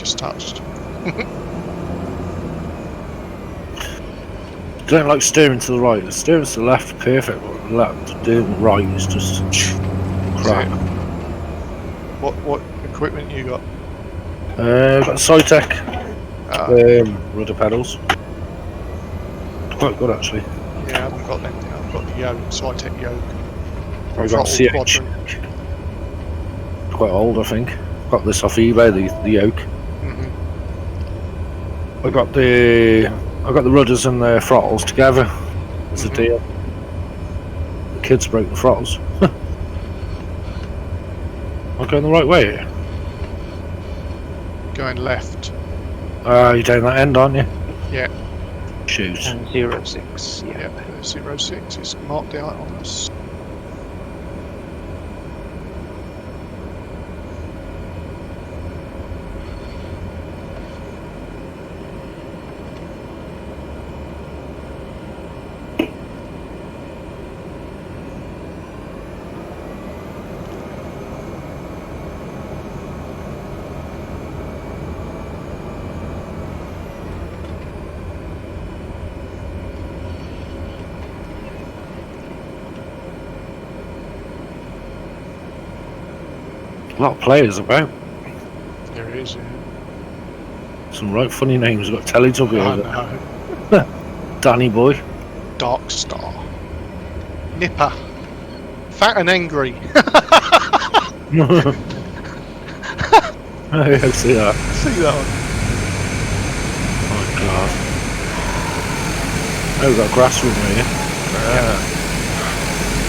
just touched. Don't like steering to the right. The steering to the left, perfect. But the left, doing right is just crap. What equipment you got? I've got Cytec rudder pedals. Quite good actually. Yeah, I haven't got them yet. I've got the yoke, so I take yoke. I got CH. Quadrant. Quite old, I think. Got this off eBay. The yoke. Mm-hmm. I got the rudders and the throttles together. As a deal. The kids broke the throttles. I'm going the right way here. Going left. You're down that end, aren't you? Yeah. Shoot. And 06. Yeah. 06 is marked out on us. A lot of players about. There is. Some right funny names. We've got Teletubby over there. Danny Boy. Dark Star. Nipper. Fat and angry. I see that. See that one? Oh god. Oh, we've got a grass room here.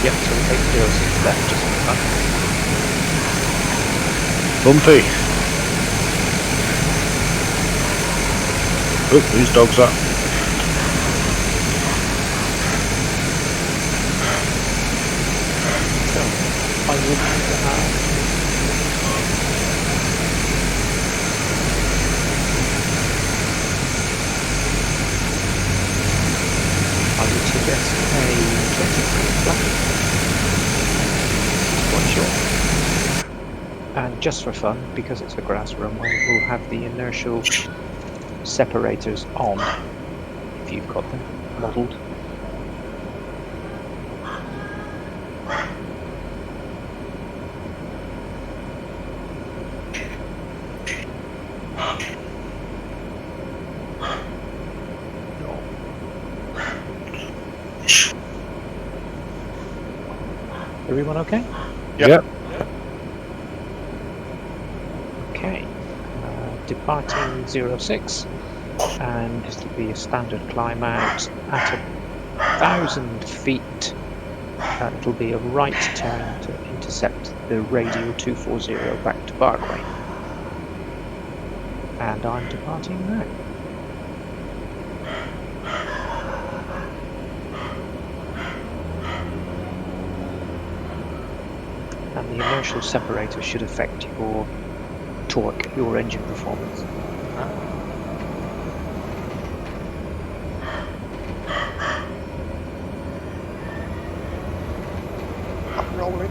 Yep, so we take 06 left just for fun. Bumpy. Oh, whose dog's that? So I would suggest a 23 flat. One short. And just for fun, because it's a grass runway, we'll have the inertial separators on, if you've got them modelled. Everyone okay? Yep. Okay. Departing 06, and this will be a standard climb out at 1,000 feet. It'll be a right turn to intercept the radial 240 back to Barkway. And I'm departing now. And the inertial separator should affect your torque, your engine performance. Up rolling.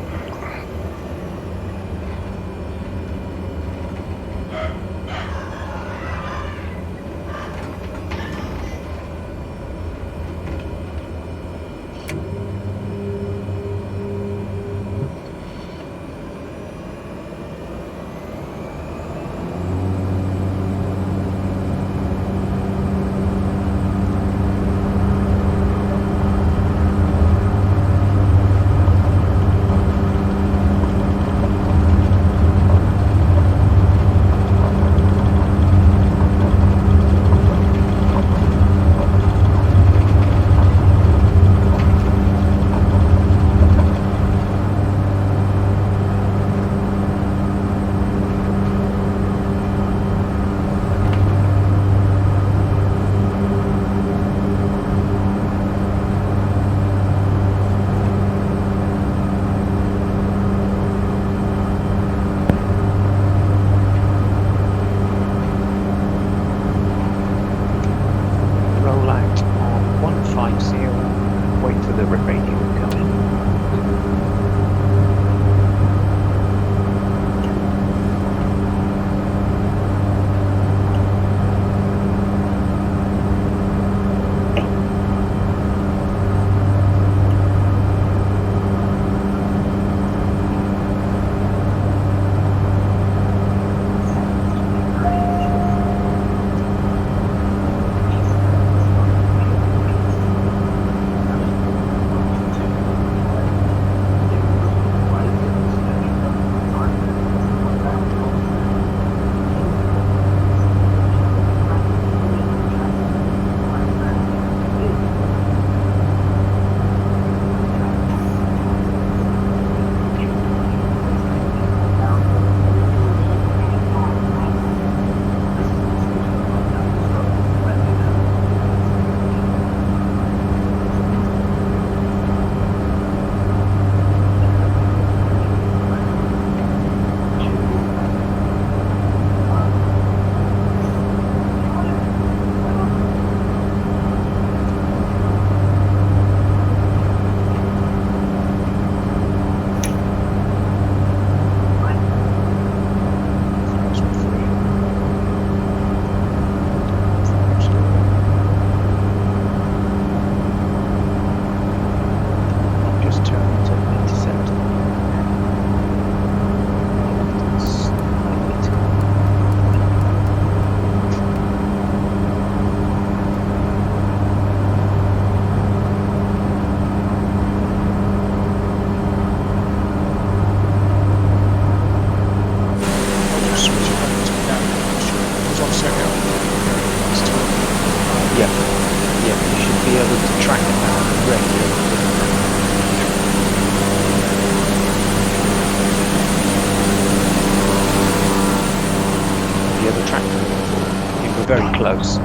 close.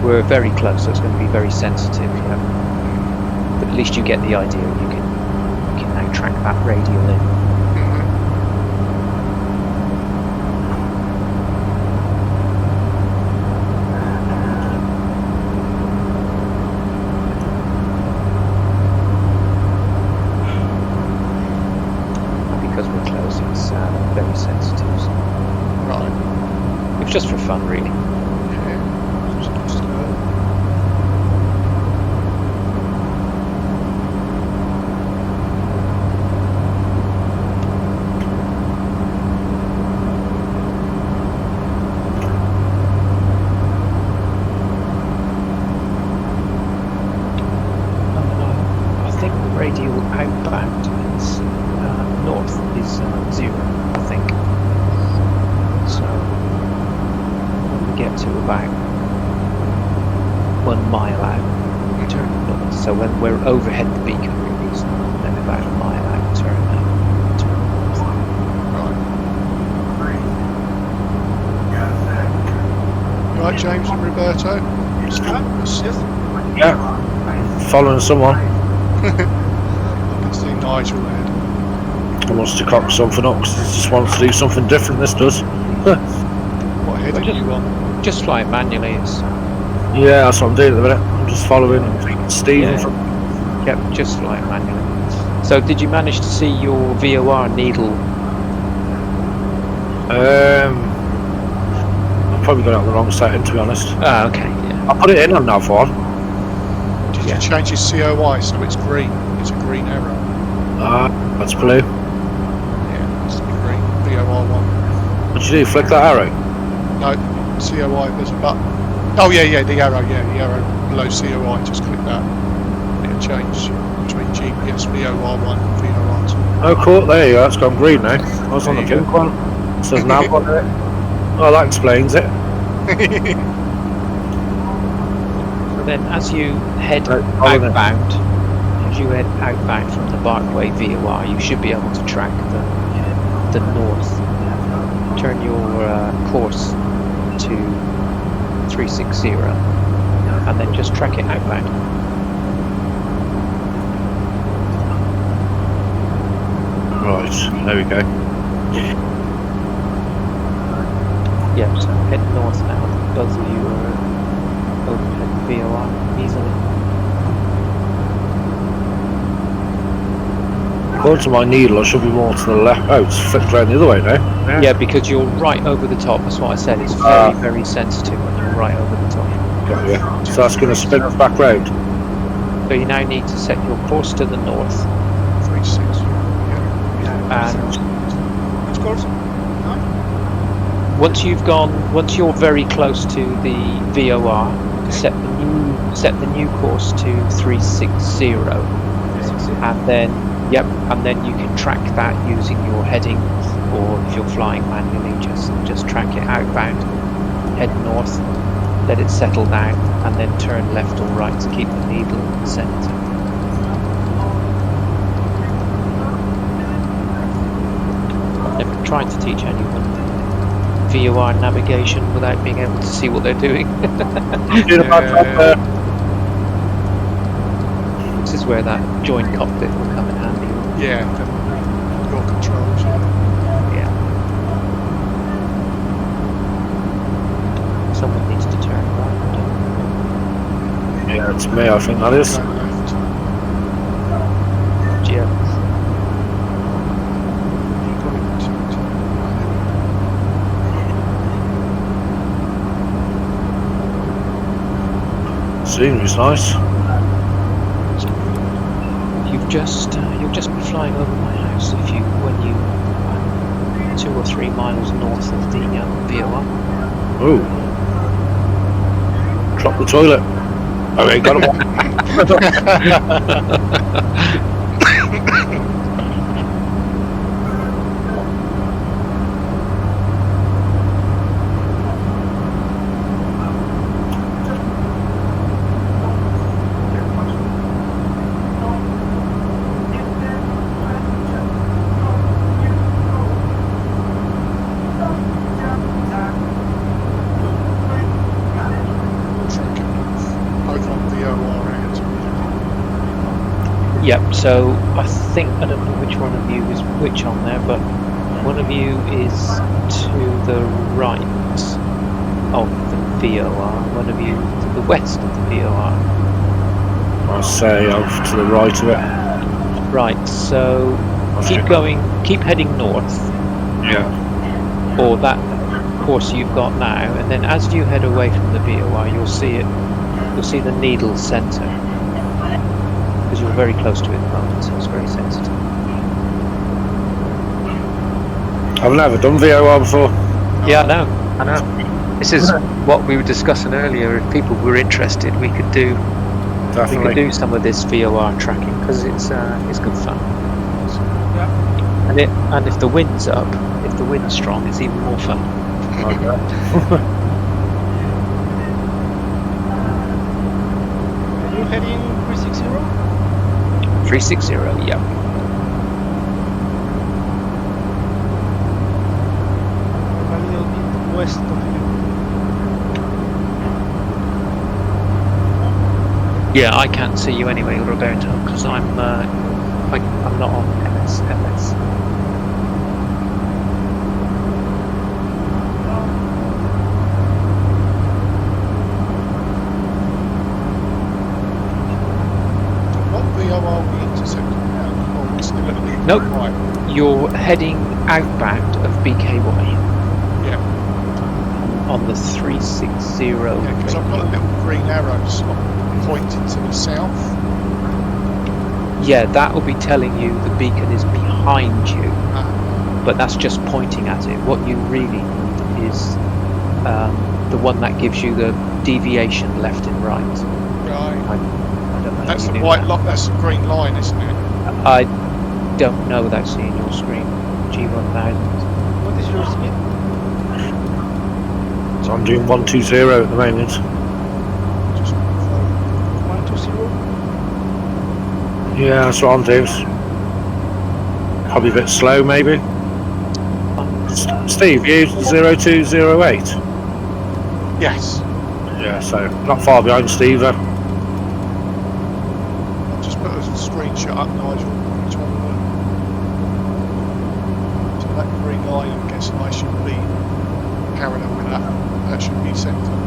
We're very close, so it's going to be very sensitive. Yeah. But at least you get the idea. You can now track that radial in. Because we're close, it's very sensitive. So Right. it's just for fun, really. Yeah. Just, I think the radial outbound is north is 0, I think. So when we get to about 1 mile out, we turn north. So when we're overhead the beacon, really, so then about a mile out, turn north. right, James and Roberto. Yeah. Following someone. I can see Nigel ahead. He wants to cock something up because he just wants to do something different. This does. What head are you on? Just fly it manually. It's, Yeah, that's what I'm doing at the minute. I'm just following Stephen. Yeah. Yep, just fly it manually. So did you manage to see your VOR needle? I've probably got it on the wrong setting, to be honest. Ah, okay, yeah. I put it in on nav one. Did you change his COI so it's green? It's a green arrow. That's blue. Yeah, it's green. VOR1. What did you do? Flick that arrow? No, COI, there's a button. Oh yeah, the arrow below COI, just click that. It'll change between GPS, VOR1 and VOR2. Oh, cool. There you go. It's gone green now. I was on the There you pink one. It says nav on it. Oh, that explains it. So then as you head Right, follow them. outbound, from the Barkway VOR, you should be able to track the north. Turn your course to 360 and then just track it outbound. Right. There we go. Yep, so head north now. Both of you are overhead VOR easily. According to my needle, I should be more to the left. Oh, it's flipped around the other way now. Yeah, because you're right over the top. That's what I said. It's very, very sensitive when you're right over the top. Got you. So that's going to spin us back round. So you now need to set your course to the north, 360. and Which course? once you're very close to the VOR, set the new course to 360, and then you can track that using your heading, or if you're flying manually, just track it outbound, head north, let it settle down, and then turn left or right to keep the needle in the centre. I've never tried to teach anyone VOR navigation without being able to see what they're doing. Doing a bad job there. This is where that joint cockpit will come in handy. Yeah, definitely. Your controls, Yeah. Someone needs to turn right. Yeah, it's me. I think that is. Go left. Yeah. Scenery's nice. You'll just be flying over my house when you 2 or 3 miles north of the VOR. Ooh. Drop the toilet. Okay, got him. Yep, so I think, I don't know which one of you is which on there, but one of you is to the right of the VOR, one of you to the west of the VOR. I'll say off to the right of it. Right, so keep heading north, Yeah. or that course you've got now, and then as you head away from the VOR, you'll see the needle centre, because you're very close to it at the moment, so it's very sensitive. I've never done VOR before. Yeah, I know. This is what we were discussing earlier. If people were interested, we could do some of this VOR tracking, because it's good fun. Yeah. And if the wind's up, if the wind's strong, it's even more fun. Okay. Are you heading 360? 360, yeah. A little bit west of you. Yeah, I can't see you anyway, Roberto, because I'm not on MS. What VOR are we intercepting now? Oh, we're still at the Nope. right. You're heading outbound of BKY Yeah. on the 360. Yeah, because I've got a little green arrow pointing to the south. Yeah, that will be telling you the beacon is behind you, Ah, but that's just pointing at it. What you really need is the one that gives you the deviation left and right. right. I don't know. That's how the you do white that. lock. That's the green line, isn't it? I don't know without seeing your screen. G1000. What is your speed? So I'm doing 120 at the moment. Just 120? Yeah, that's what I'm doing. Probably a bit slow, maybe. Steve, you 0208. yes. Yeah, so not far behind Steve. I'll just put a screenshot up, Nigel. Which one? So that green line, I'm guessing I should be parallel with that. That should be centre.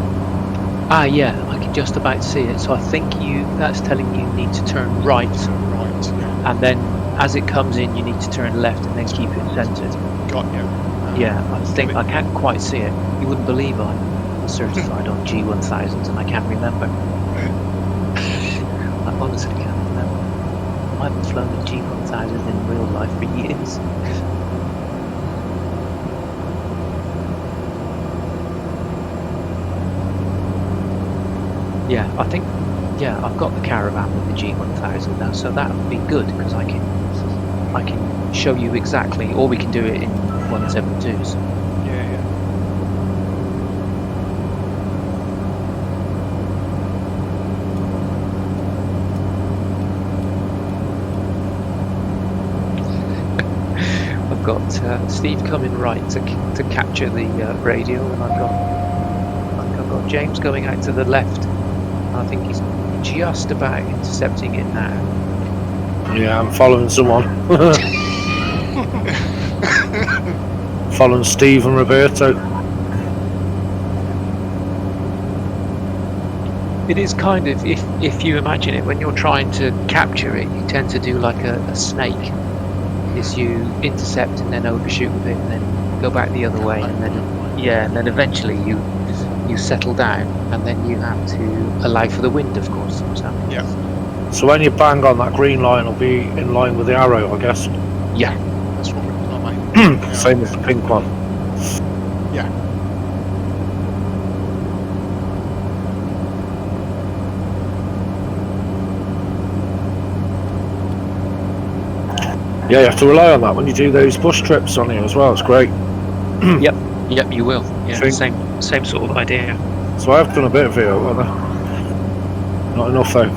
Ah, yeah, I can just about see it. So I think that's telling you need to turn right, Right. Yeah. and then as it comes in, you need to turn left and then keep it centered. Got you. Yeah, I can't quite see it. You wouldn't believe I'm certified on G1000s and I can't remember. I honestly can't remember. I haven't flown a G1000 in real life for years. Yeah, I think, I've got the caravan with the G1000 now, so that would be good because I can show you exactly, or we can do it in 172s. Yeah, yeah. I've got Steve coming right to capture the radio, and I've got James going out to the left. I think he's just about intercepting it now. Yeah, I'm following someone. Following Steve and Roberto. It is kind of, if you imagine it, when you're trying to capture it, you tend to do like a snake. Is you intercept and then overshoot with it, and then go back the other way, and then eventually you settle down, and then you have to allow for the wind, of course. So. Yeah. So when you bang on that green line, it'll be in line with the arrow, I guess. Yeah. That's what we're planning. Same as the pink one. Yeah. Yeah, you have to rely on that when you do those bush trips on here as well. It's great. Yep, you will. Yeah, Think- same sort of idea. So I've done a bit of VO, haven't I? Not enough though.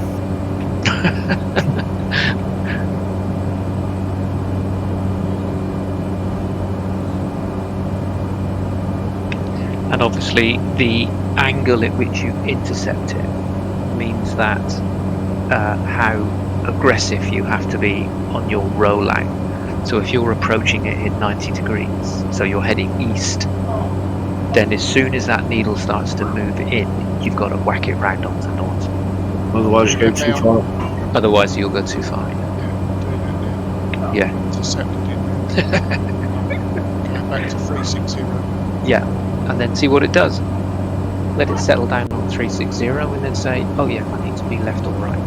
And obviously, the angle at which you intercept it means that how aggressive you have to be on your rollout. So if you're approaching it in 90 degrees, so you're heading east, then as soon as that needle starts to move in, you've got to whack it round onto north. Otherwise, you go too far. Otherwise, you'll go too far. Yeah. Intercepted it. Going back to 360. Yeah, and then see what it does. Let it settle down on 360 and then say, oh yeah, I need to be left or right.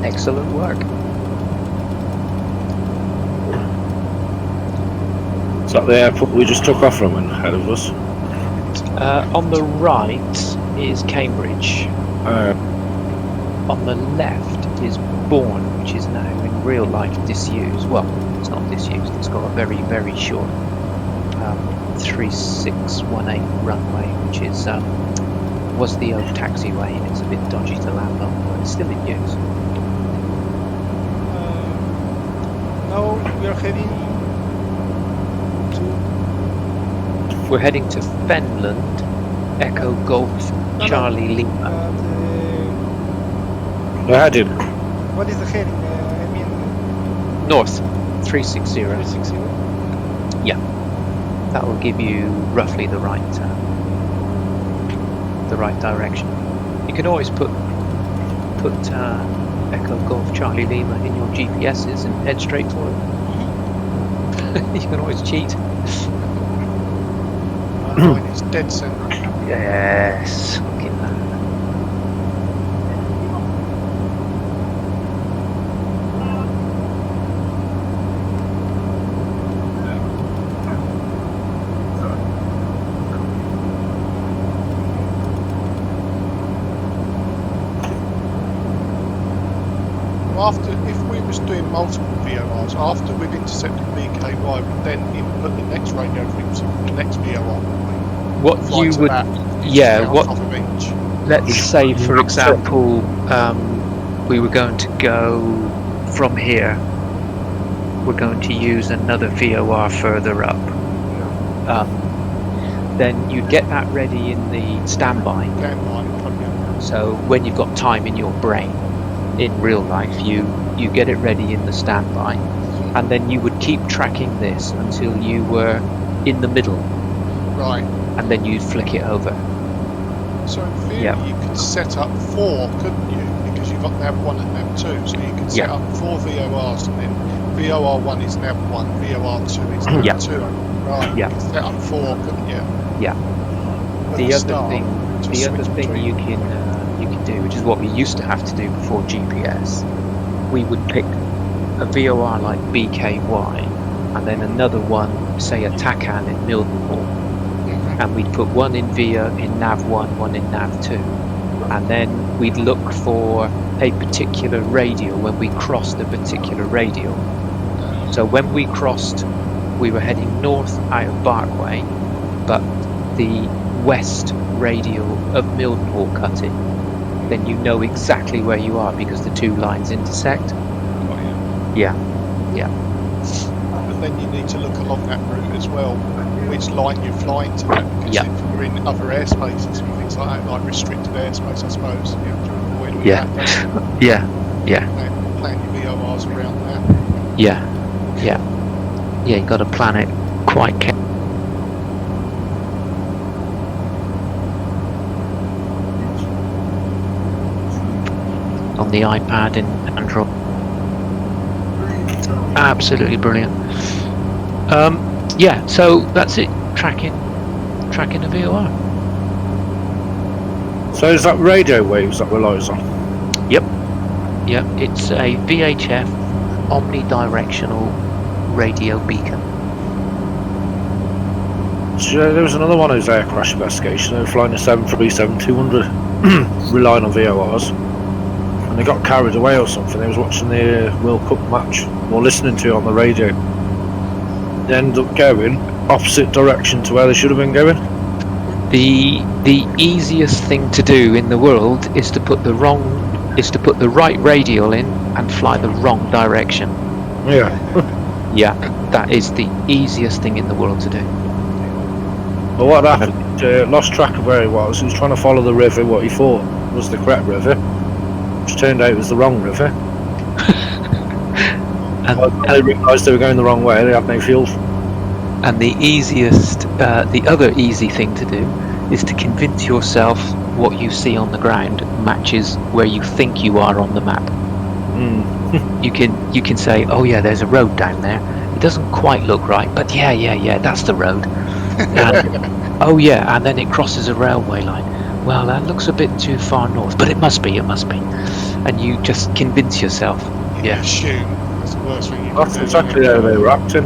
Excellent work. Is that the airport we just took off from and ahead of us? On the right is Cambridge. On the left is Bourne, which is now in real life disused. Well, it's not disused, it's got a very, very short 3618 runway, which is was the old taxiway, and it's a bit dodgy to land on, but it's still in use. Now we are heading to. We're heading to Fenland, Echo Golf, Charlie Lima. We're headed. What is the heading? I mean, North, 360. 360. That will give you roughly the right direction. You can always put Echo Golf Charlie Lima in your GPSs and head straight for it. You can always cheat. Mine is dead center. Yes. Look at that. After, if we was doing multiple VORs, after we've intercepted BKY, we'd then input the next radio frequency from the next VOR. What Fly you to would, that, yeah. south What? of each. Let's say, for example, we were going to go from here. We're going to use another VOR further up. Then you'd get that ready in the standby. So when you've got time in your brain, in real life, you get it ready in the standby, and then you would keep tracking this until you were in the middle. Right. And then you'd flick it over. So in theory, you could set up 4, couldn't you? Because you've got NAV1 and NAV2, so you could set up 4 VORs, and then VOR1 is NAV1, VOR2 is NAV2. Right. Yeah. You could set up 4, couldn't you? Yeah. At The other start, thing you can do, which is what we used to have to do before GPS, we would pick a VOR like BKY and then another one, say a TACAN in Mildenhall, and we'd put one in VIA in NAV1, one in NAV2, and then we'd look for a particular radial when we crossed a particular radial. So when we crossed, we were heading north out of Barkway, but the west radial of Mildenhall cut in. Then you know exactly where you are because the two lines intersect. Yeah. But then you need to look along that route as well, which line you're flying to that, because if you're in other airspaces and things like that, like restricted airspace, I suppose, you have to avoid all that. Plan your VORs around that. Yeah, you've got to plan it quite carefully. On the iPad and Android. Absolutely brilliant. So that's it. Tracking a VOR. So is that radio waves that relies on? Yep. It's a VHF omnidirectional radio beacon. So there was another one of those air crash investigations. They were flying a 737-200, relying on VORs. And they got carried away or something. They was watching the World Cup match or listening to it on the radio. They ended up going opposite direction to where they should have been going. The easiest thing to do in the world is to put the right radial in and fly the wrong direction. Yeah. Yeah, that is the easiest thing in the world to do. But what happened? Lost track of where he was. He was trying to follow the river, what he thought was the correct river. which turned out it was the wrong river. And, They realised they were going the wrong way. They had no fuel. and the other easy thing to do is to convince yourself what you see on the ground matches where you think you are on the map. You can say, oh yeah, there's a road down there. It doesn't quite look right, but yeah, that's the road. And, oh yeah, and then it crosses a railway line. Well, that looks a bit too far north, but it must be. And you just convince yourself. You assume. That's the worst thing you can That's do. exactly how they were acting.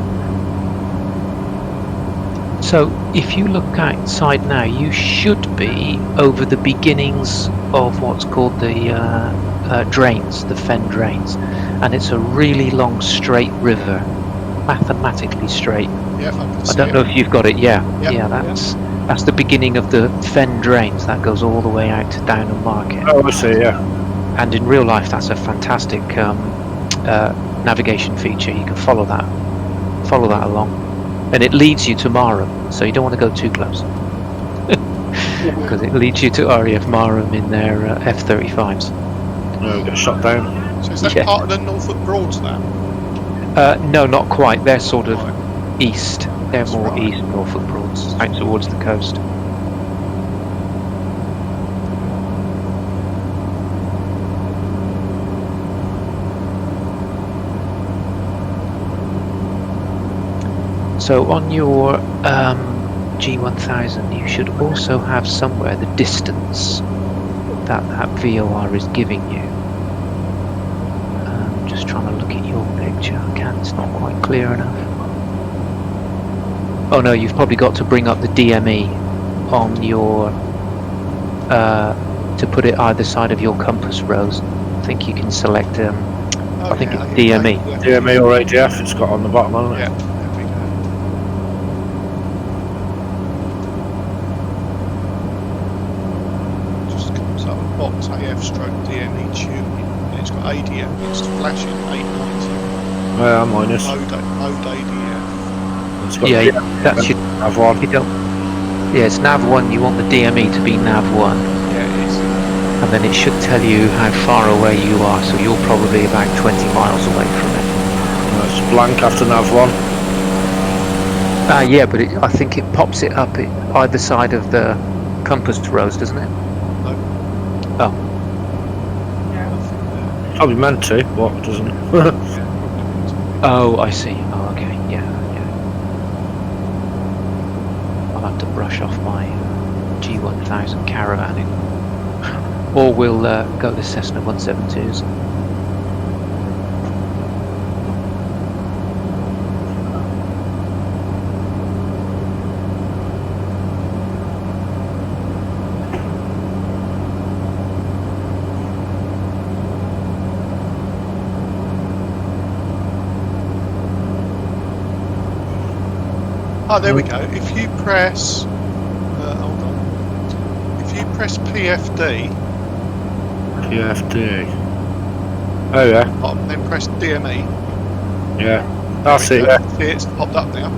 So if you look outside now, you should be over the beginnings of what's called the drains, the fen drains, and it's a really long straight river, mathematically straight. Yeah, I don't know if you've got it. Yeah, that's the beginning of the fen drains. That goes all the way out to Downham Market. Oh, I see. Yeah. And in real life, that's a fantastic navigation feature. You can follow that along, and it leads you to Marham. So you don't want to go too close, because it leads you to RAF Marham in their F-35s. No, get shot down. So is that part of the Norfolk Broads now? No, not quite. They're sort of Right. east. They're That's more right. east Norfolk Broads, out towards the coast. So on your G1000, you should also have somewhere the distance that VOR is giving you. Just trying to look at your picture. I can't. It's not quite clear enough. Oh no, you've probably got to bring up the DME on your to put it either side of your compass rose. I think you can select. I think it's DME. DME or ADF, it's got on the bottom, hasn't it? Yeah, there we go. Just comes up a box AF stroke DME tuning, and it's got ADF. It's flashing 890. Yeah, minus. Mode ADF. It's got Yeah, that should. have one. You don't. Yeah, it's nav1. You want the DME to be nav1, Yeah, it is. and then it should tell you how far away you are. So you're probably about 20 miles away from it. It's blank after nav one. Yeah, but I think it pops it up at either side of the compass rose, doesn't it? No. Oh. Probably meant to, but it doesn't. Oh, I see. Oh, okay. Yeah. I'll have to brush off my G1000 caravanning, or we'll go to Cessna 172s. Oh, there we go. If you press, hold on. If you press PFD, PFD. Oh yeah, then press DME. yeah. That's There it. we go. Yeah. See, it's popped up now.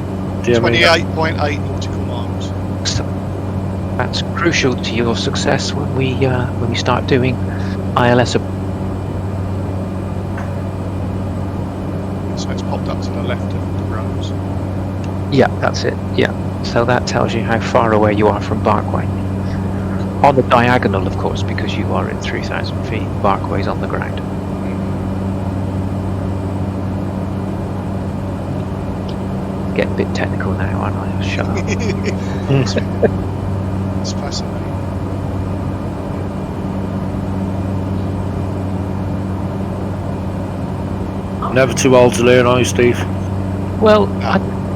DME. 28.8 nautical miles. So that's crucial to your success when we start doing ILS. So it's popped up to the left of the rows. Yeah, that's it. Yeah. So that tells you how far away you are from Barkway. On the diagonal, of course, because you are at 3,000 feet. Barkway's on the ground. Get a bit technical now, aren't I? Shut up. It's fascinating. Never too old to learn, are you, Steve? Well,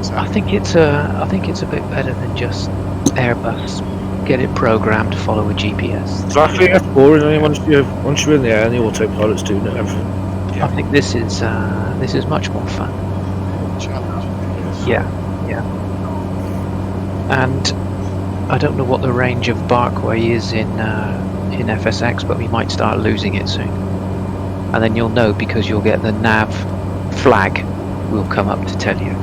So, I think it's a bit better than just Airbus. Get it programmed, follow a GPS. Exactly. It's boring. I mean, once you're in the air and the autopilot's doing it, everything. I think this is much more fun. challenge. Yeah. And I don't know what the range of Barkway is in FSX, but we might start losing it soon. And then you'll know because you'll get the nav flag will come up to tell you.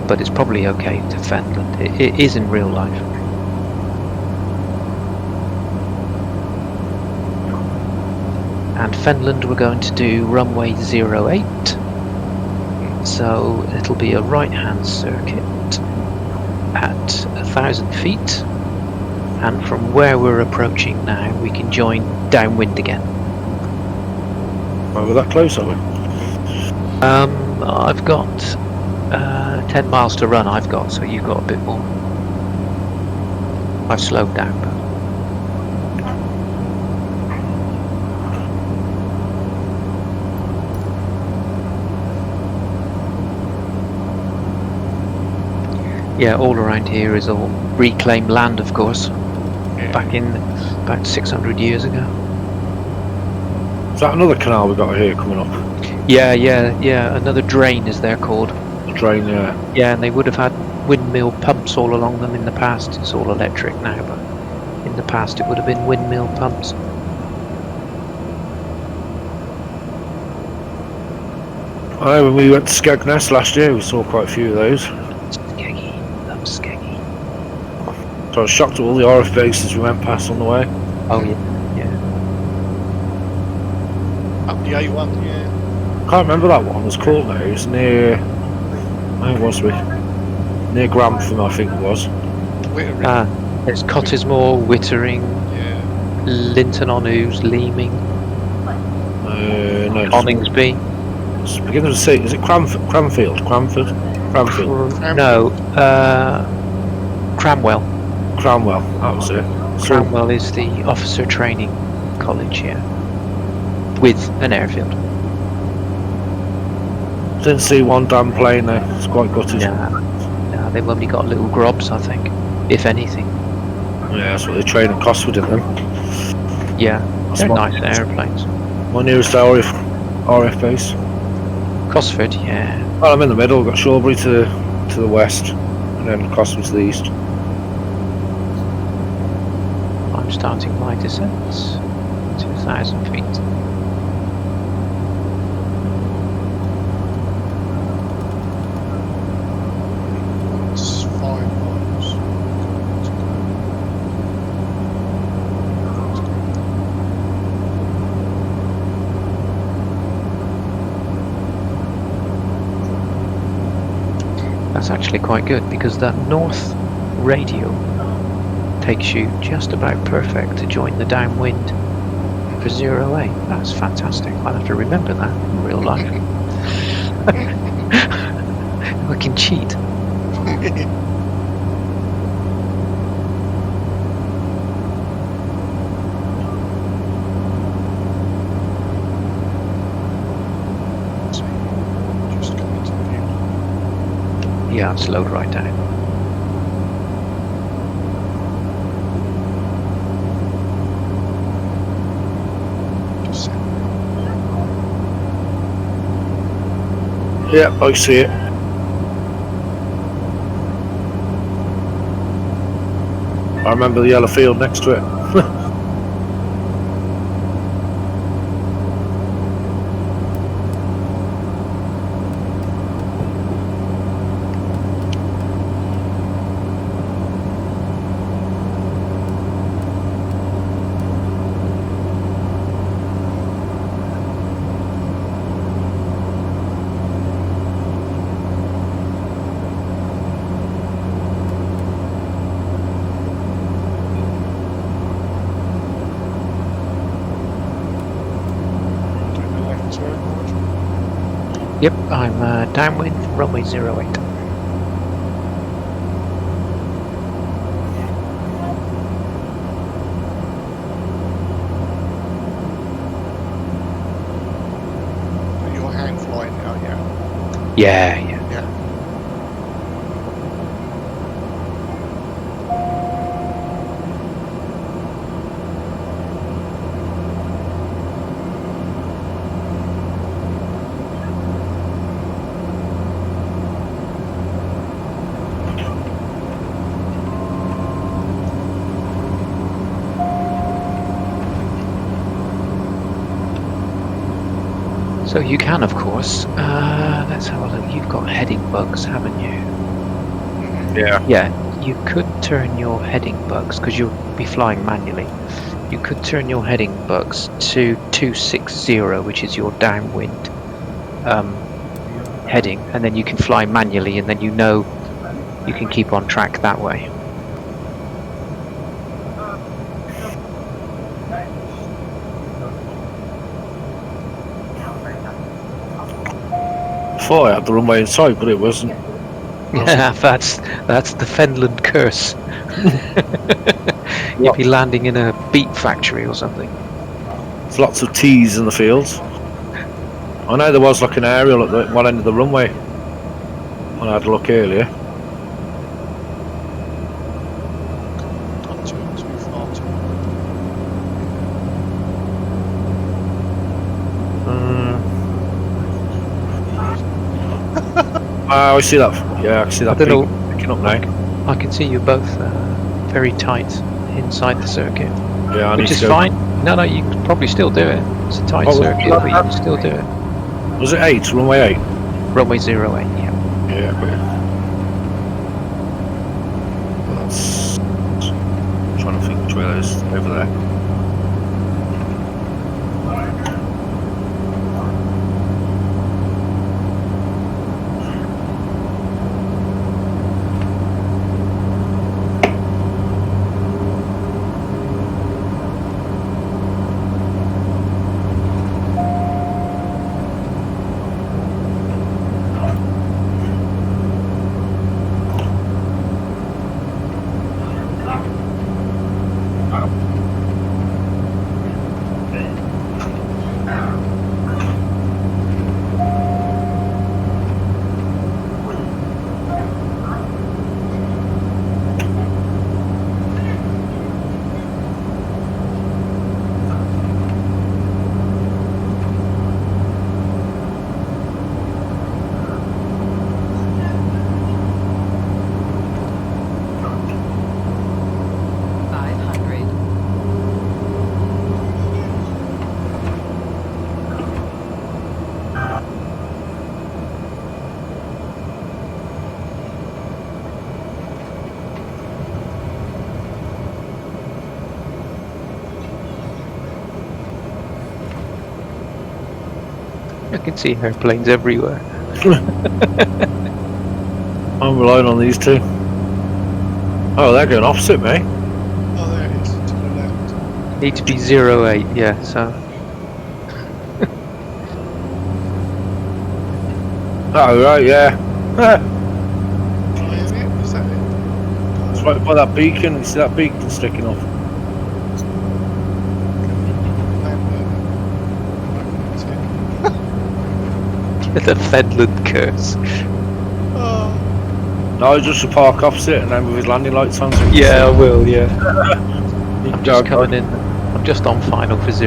But it's probably okay to Fenland. It is in real life. and Fenland we're going to do runway 08. So it'll be a right-hand circuit at 1,000 feet, and from where we're approaching now we can join downwind again. Oh, we're that close, are we? I've got 10 miles to run, I've got, so you've got a bit more. I've slowed down, but yeah, all around here is all reclaimed land, of course. Yeah. Back in about 600 years ago. Is that another canal we got here coming up? Yeah. Another drain, as they're called. The drain, yeah. Yeah, and they would have had windmill pumps all along them in the past. It's all electric now, but in the past it would have been windmill pumps. Aye, when we went to Skegness last year, we saw quite a few of those. Skeggy, love Skeggy. So I was shocked at all the RF bases we went past on the way. Oh yeah. Up the A1, yeah. Can't remember that one was called now. It was near. Where was we? Near Grantham, I think it was. Wittering, There's Cottesmore, Wittering, yeah. Linton on Ouse, Leeming, No, Coningsby. it's beginning to say. Is it Cranfield? Cranfield. No, Cranwell. Cranwell. That was it. So, Cranwell is the officer training college here, with an airfield. didn't see one damn plane there. It's quite gutted. No, they've only got little grobs, I think, if anything. Yeah, that's what they train at Cosford in them. Yeah, That's they're my- nice airplanes. My nearest RF base. Cosford, yeah. Well, I'm in the middle. We've got Shawbury to the west, and then Cosford to the east. I'm starting my descent. 2,000 feet. It's 5 miles. That's actually quite good because that north radial takes you just about perfect to join the downwind for 08. That's fantastic. I'll have to remember that in real life. I can cheat. Just coming to view. Yeah, I've slowed right down. Just set Yeah, I see it. I remember the yellow field next to it. doing the left turn, Roger. Yep, I'm downwind from runway 08. But you're hand flying now, yeah. Yeah. Yeah. So you can, of course. Let's have a look. You've got heading bugs, haven't you? Yeah. Yeah, you could turn your heading bugs because you'll be flying manually. You could turn your heading bugs to 260, which is your downwind heading, and then you can fly manually, and then you know you can keep on track that way. I thought I had the runway in sight, but it wasn't. Yeah, that's the Fenland curse. You'd be landing in a beet factory or something. There's lots of T's in the fields. I know there was like an aerial at the one end of the runway when I had a look earlier. Not too far to. I see that. Yeah, I can see that I don't peak know. picking up now. I can see you both very tight inside the circuit, Yeah, I need which is to go. fine. No, you can probably still do it. It's a tight Oh, circuit, but you can still do it. Was it 8? Runway 8? Runway 08, yeah. Yeah, but that's trying to think which way that is. Over there. I can see airplanes everywhere. I'm relying on these two. Oh, they're going opposite me. Oh, there it is, to the left. Need to be 08, yeah, so. Oh, right, yeah. Oh, is it? Is that it? It's right by that beacon. You see that beacon sticking up? Land there. That's it. The Fenland curse. Oh, No, just to park opposite and then with his landing lights on. Yeah, I will, yeah. You I'm just coming in. I'm just on final for 08.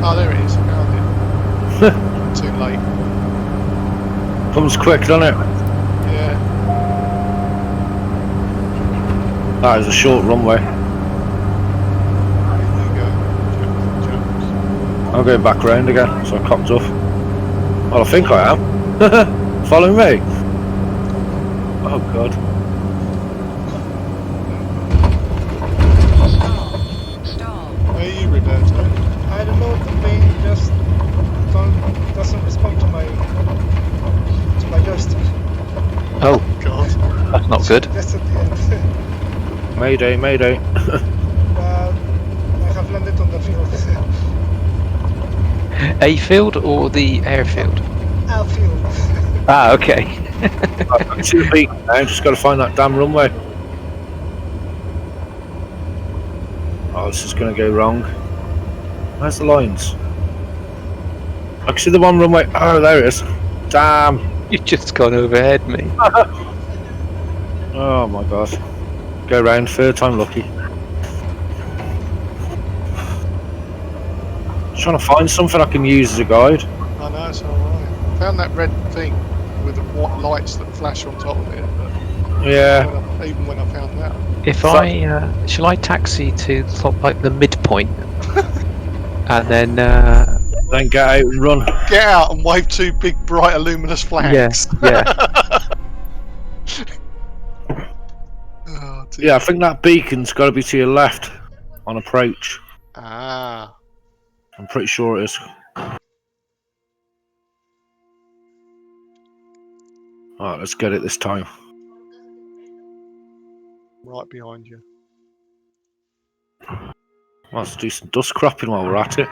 oh, there it is. Found it. Too late. Comes quick, doesn't it? Yeah. That is a short runway. There you go. Jump. I'm going back round again, so I cocked off. Well, I think I am. Follow me. Oh god. Where are you, Roberto? I don't know, the plane just doesn't respond to my joystick. Oh, God. that's not good. Just at the end. Mayday, mayday. But I have landed on the field. A field or the airfield? Outfield. Ah, okay. I can see the beacon now, just got to find that damn runway. Oh, this is going to go wrong. Where's the lines? I can see the one runway. Oh, there it is. Damn. You've just gone overhead me. Oh my god. Go round, third time lucky. Just trying to find something I can use as a guide. I know, it's alright. I found that red thing with the white lights that flash on top of it. But Yeah. even when I found that. If I shall I taxi to like the midpoint, and then Then get out and run. Get out and wave two big, bright, luminous flags. yeah. Yeah, I think that beacon's got to be to your left on approach. Ah. I'm pretty sure it is. Alright, let's get it this time. Right behind you. Let's do some dust cropping while we're at it.